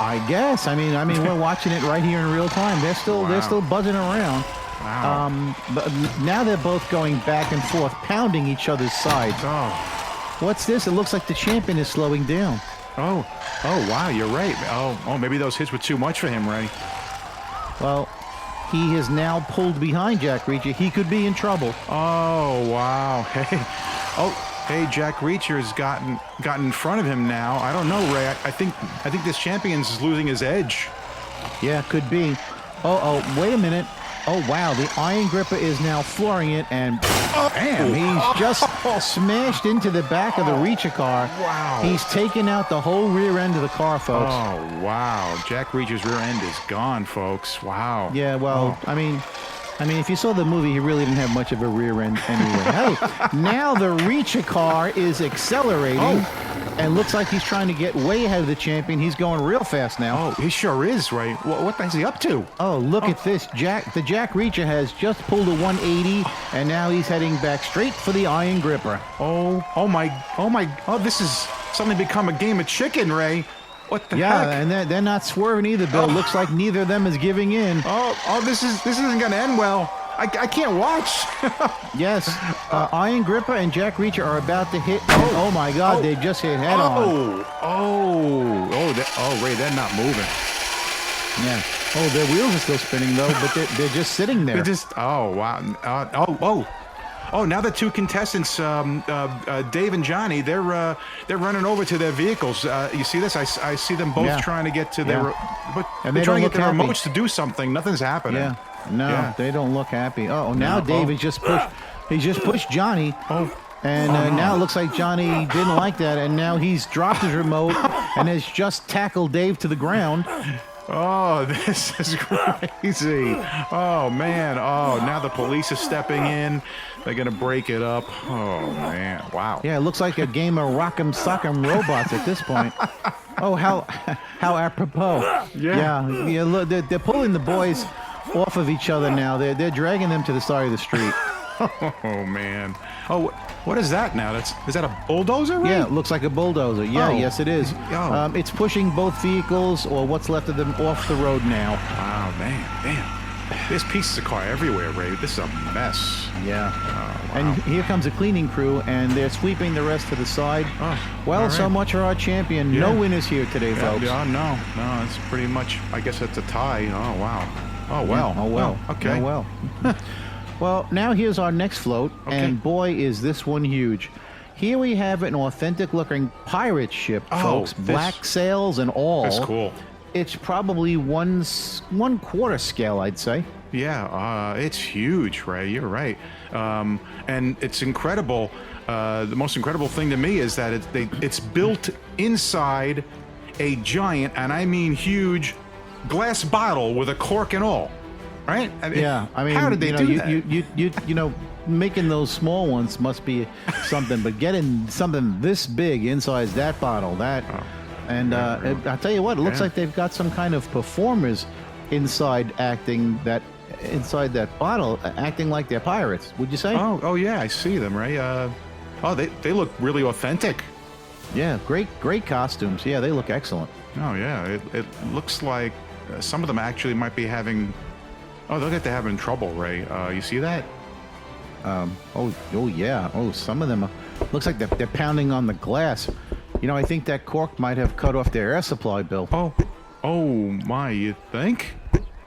I guess. I mean, we're watching it right here in real time. They're still buzzing around. Wow. But now they're both going back and forth, pounding each other's sides. Oh. What's this? It looks like the champion is slowing down. Oh, wow, you're right. Oh, maybe those hits were too much for him, Ray. Well, he has now pulled behind Jack Reacher. He could be in trouble. Oh, wow. Hey, Jack Reacher has gotten in front of him now. I don't know, Ray. I think this champion's losing his edge. Yeah, could be. Oh, wait a minute. Oh, wow, the Iron Gripper is now flooring it, and bam, he's just smashed into the back of the Reacher car. Wow. He's taken out the whole rear end of the car, folks. Oh, wow. Jack Reacher's rear end is gone, folks. Wow. Yeah, well, I mean, if you saw the movie, he really didn't have much of a rear end anyway. Hey, now the Reacher car is accelerating, and looks like he's trying to get way ahead of the champion. He's going real fast now. Oh, he sure is, Ray. What the heck's he up to? Oh, look at this. The Jack Reacher has just pulled a 180, and now he's heading back straight for the Iron Gripper. Oh my, this is suddenly become a game of chicken, Ray. What the heck? Yeah, and they're not swerving either, Bill. Looks like neither of them is giving in. This isn't going to end well. I can't watch. Yes, Iron Gripper and Jack Reacher are about to hit. Oh my God, they just hit head on. Ray, they're not moving. Yeah. Oh, their wheels are still spinning though, but they're just sitting there. They're just. Oh wow. Now the two contestants, Dave and Johnny, they're running over to their vehicles. You see this? I see them both trying to get to their, but And they're they trying to don't get their look happy. remotes to do something. Nothing's happening. Yeah. No, Yeah. they don't look happy. Oh, now No. Dave has just pushed. He just pushed Johnny. And now it looks like Johnny didn't like that, and now he's dropped his remote and has just tackled Dave to the ground. Oh, this is crazy. Oh, man. Oh, now the police are stepping in. They're going to break it up. Oh, man. Wow. Yeah, it looks like a game of Rock'em Sock'em Robots at this point. Oh, how apropos. Yeah. Look, they're pulling the boys off of each other now. They're dragging them to the side of the street. Oh, man. Oh, what is that now? Is that a bulldozer, Ray? Yeah, it looks like a bulldozer. Yeah, Oh. yes, it is. Oh. It's pushing both vehicles, or what's left of them, off the road now. Wow, man. There's pieces of car everywhere, Ray. This is a mess. Yeah. Oh, wow. And here comes a cleaning crew, and they're sweeping the rest to the side. Well, all right. so much for our champion. Yeah. No winners here today, folks. No, it's pretty much, I guess it's a tie. Oh, wow. Oh, well. Oh, well. Okay. Oh, well. Well, now here's our next float, and boy, is this one huge. Here we have an authentic-looking pirate ship, folks. Black sails and all. That's cool. It's probably one quarter scale, I'd say. Yeah, it's huge, Ray. You're right. And it's incredible. The most incredible thing to me is that it's built inside a giant, and I mean huge, glass bottle with a cork and all. Right? I mean, Yeah, I mean, how did they do that? you know, making those small ones must be something, but getting something this big inside that bottle, I'll tell you what, it looks like they've got some kind of performers inside inside that bottle, acting like they're pirates. Would you say? Oh yeah, I see them. Right? They look really authentic. Yeah, great costumes. Yeah, they look excellent. Oh yeah, it looks like some of them actually might be having. Oh, they'll get to having trouble, Ray. You see that? Oh yeah. Oh, some of them looks like they're pounding on the glass. You know, I think that cork might have cut off their air supply, Bill. Oh my! You think?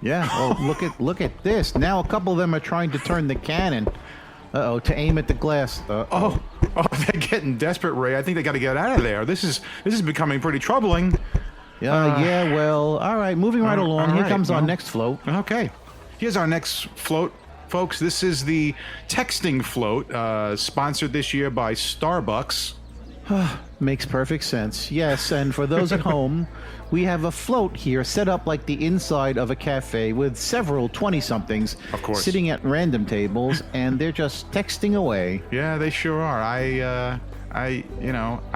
Yeah. Oh, look at this. Now a couple of them are trying to turn the cannon. To aim at the glass. Oh, they're getting desperate, Ray. I think they got to get out of there. This is becoming pretty troubling. Yeah. Well, all right. Moving right along. Here comes our well, next float. Okay. Here's our next float, folks. This is the texting float, sponsored this year by Starbucks. Makes perfect sense. Yes, and for those at home, we have a float here set up like the inside of a cafe with several 20-somethings Of course. sitting at random tables, and they're just texting away. Yeah, they sure are. I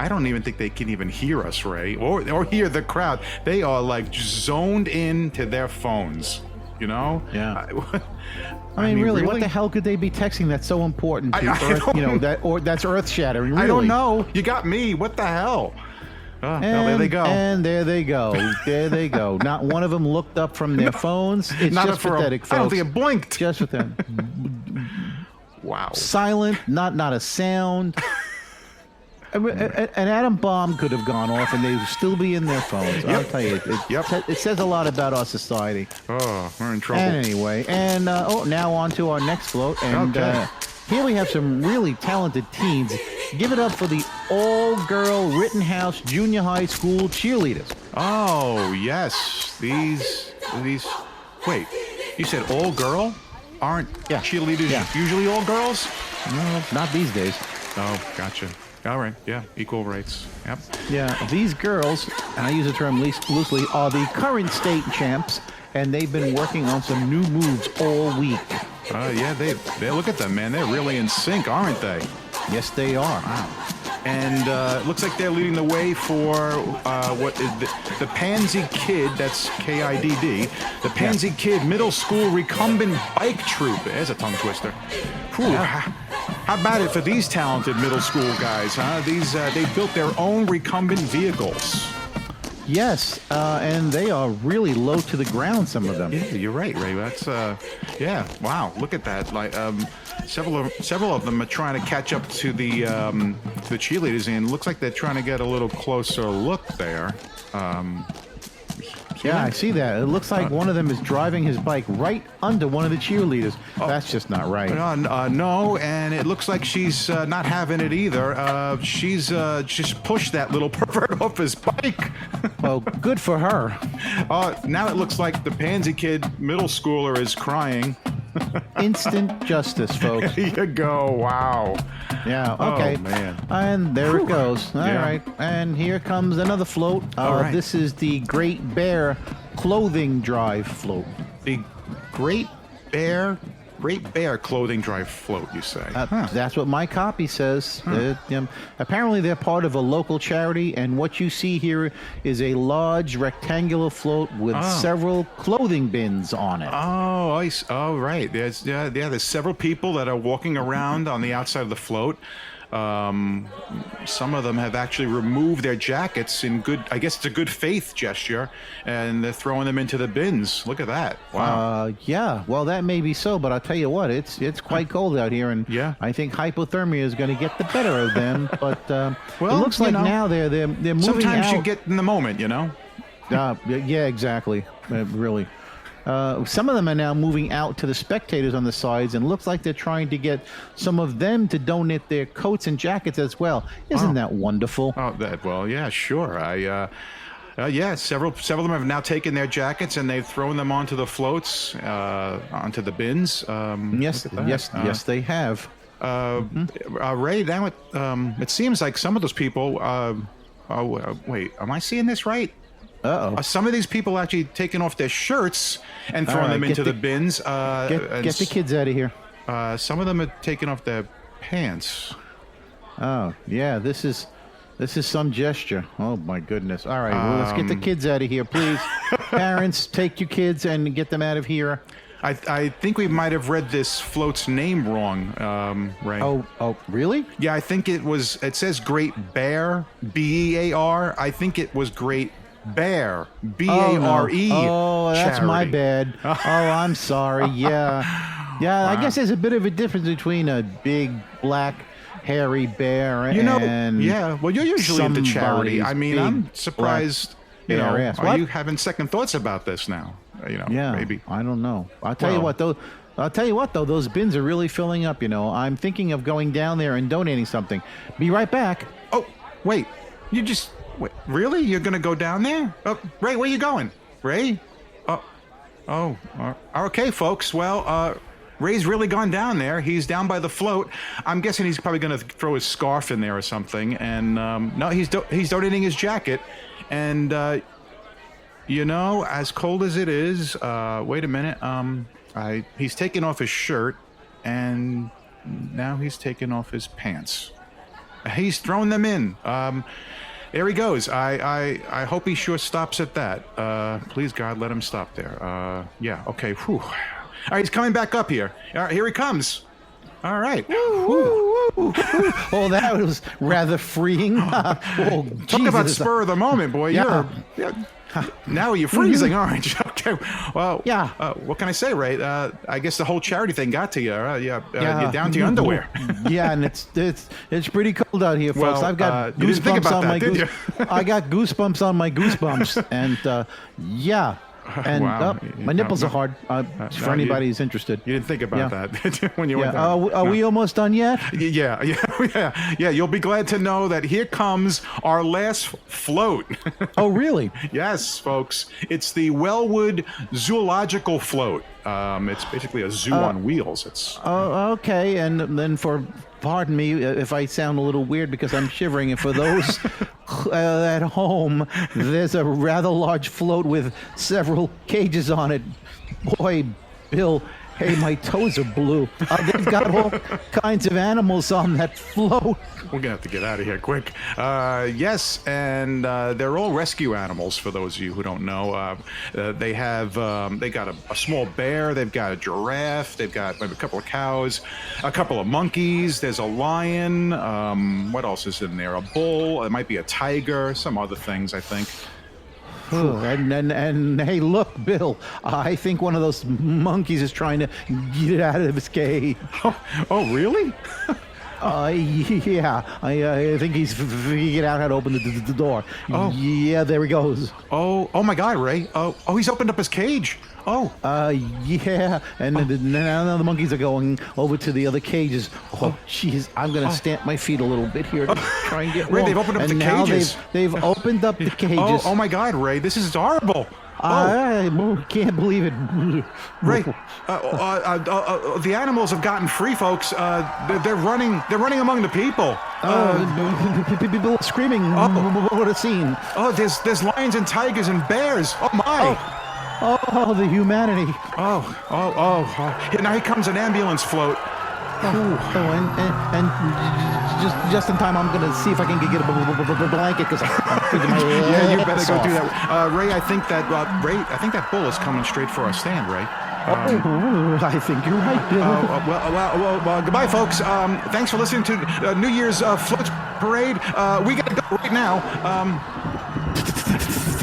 don't even think they can even hear us, Ray, or hear the crowd. They are like zoned in to their phones. You know? Yeah. I mean, really, what the hell could they be texting that's so important to Earth? That's earth-shattering. Really. I don't know. You got me. What the hell? Well, there they go. And there they go. There they go. Not one of them looked up from their phones. It's Not just pathetic, folks. I don't think it blinked. Just with them. Wow. Silent, not a sound. An atom bomb could have gone off and they would still be in their phones. I'll tell you, it says a lot about our society. Oh, we're in trouble. And anyway, now on to our next float. And here we have some really talented teens. Give it up for the all-girl Rittenhouse Junior High School cheerleaders. Oh, yes. These. Wait, you said all-girl? Aren't cheerleaders usually all girls? No, not these days. Oh, gotcha. All right, yeah, equal rights. Yep. Yeah, these girls, and I use the term loosely, are the current state champs, and they've been working on some new moves all week. Yeah, they look at them, man. They're really in sync, aren't they? Yes, they are. Wow. And it looks like they're leading the way for what is the Pansy Kid, that's KIDD, the Pansy Kid Middle School Recumbent Bike Troop. There's a tongue twister. Whew. How about it for these talented middle school guys, huh? They built their own recumbent vehicles. Yes, and they are really low to the ground, some of them. Yeah, you're right, Ray. That's wow. Look at that. Like several of them are trying to catch up to the cheerleaders, and it looks like they're trying to get a little closer look there. Yeah, I see that. It looks like one of them is driving his bike right under one of the cheerleaders. That's just not right. No, and it looks like she's not having it either. She's just pushed that little pervert off his bike. Well, good for her. Now it looks like the Pansy Kid middle schooler is crying. Instant justice, folks. There you go. Wow. Yeah, okay. Oh, man. And there it goes. All right. And here comes another float. All right. This is the Great Bear Clothing Drive float. The Great Bear Clothing Drive float, you say? That's what my copy says. Apparently, they're part of a local charity, and what you see here is a large rectangular float with several clothing bins on it. Oh, right. There's several people that are walking around on the outside of the float. Some of them have actually removed their jackets I guess it's a good faith gesture, and they're throwing them into the bins. Look at that. Wow. Yeah, well, that may be so, but I'll tell you what, it's quite cold out here, and I think hypothermia is going to get the better of them, but it looks like now they're moving sometimes out. you get in the moment, you know? Yeah, exactly. Really. Some of them are now moving out to the spectators on the sides, and looks like they're trying to get some of them to donate their coats and jackets as well. Isn't that wonderful? Yeah, sure. Yeah, several of them have now taken their jackets and they've thrown them onto the floats, onto the bins. Yes, yes, they have. Ray, now it seems like some of those people. Wait, am I seeing this right? Uh-oh. Some of these people actually taking off their shirts and throwing them into the bins. Get the kids out of here. Some of them are taking off their pants. Oh, yeah, this is some gesture. Oh, my goodness. All right, well, let's get the kids out of here, please. Parents, take your kids and get them out of here. I think we might have read this float's name wrong, Ray. Oh, really? Yeah, I think it says Great Bear, B-E-A-R. I think it was Great Bear, B-A-R-E. Oh, that's charity. my bad. Oh, I'm sorry. Yeah. Yeah, I guess there's a bit of a difference between a big, black, hairy bear and yeah. Well, you're usually into charity. I mean, I'm surprised. You know, ass. are you having second thoughts about this now? You know, yeah, maybe. I don't know. I'll tell you what, though, those bins are really filling up. You know, I'm thinking of going down there and donating something. Be right back. Oh, wait. Wait, really? You're going to go down there? Oh, Ray, where you going? Ray? Okay, folks. Well, Ray's really gone down there. He's down by the float. I'm guessing he's probably going to throw his scarf in there or something. And no, he's donating his jacket. And you know, as cold as it is, wait a minute. He's taking off his shirt, and now he's taking off his pants. He's throwing them in. There he goes. I hope he sure stops at that. Please, God, let him stop there. Yeah, okay. Whew. All right, he's coming back up here. All right, here he comes. All right. Oh, that was rather freeing. Oh, talk about spur of the moment, boy. Yeah. Now you're freezing, aren't you? Okay. Well, yeah. What can I say, Ray? I guess the whole charity thing got to you. You're down to your underwear. Yeah, and it's pretty cold out here, folks. Well, I've got you didn't think goosebumps about on that, my did you? I got goosebumps on my goosebumps, and yeah. And Wow. my nipples are hard. For anybody who's interested. You didn't think about that when you went down. Are we almost done yet? Yeah. You'll be glad to know that here comes our last float. Oh, really? Yes, folks. It's the Wellwood Zoological Float. It's basically a zoo on wheels. It's okay. And then pardon me if I sound a little weird because I'm shivering. And for those at home, there's a rather large float with several cages on it. Boy, Bill, hey, my toes are blue. They've got all kinds of animals on that float. We're gonna have to get out of here quick. Yes, and they're all rescue animals. For those of you who don't know, they got a small bear, they've got a giraffe, they've got maybe a couple of cows, a couple of monkeys. There's a lion. What else is in there? A bull. It might be a tiger. Some other things, I think. And hey, look, Bill, I think one of those monkeys is trying to get out of his cage. Oh, really? Yeah, I think he's figured out how to open the door. Oh. Yeah, there he goes. Oh my God, Ray. Oh, he's opened up his cage. Oh. Yeah, and now the monkeys are going over to the other cages. Oh, jeez, I'm going to stamp my feet a little bit here to try and get Ray, warm. they've opened up and the now cages. They've opened up the cages. Oh my God, Ray, this is horrible. I can't believe it. Ray, the animals have gotten free, folks. They're running among the people. People screaming. What a scene. Oh, there's lions and tigers and bears. Oh my. Oh, the humanity. Oh. Now here comes an ambulance float. And just in time, I'm going to see if I can get a blanket because yeah, you better go do that. Ray, I think that bull is coming straight for our stand, Ray. I think you're right, Bill. Well, goodbye, folks. Thanks for listening to New Year's Float Parade. We got to go right now.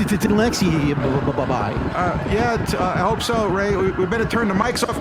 Lexi, bye-bye. I hope so, Ray. We better turn the mics off.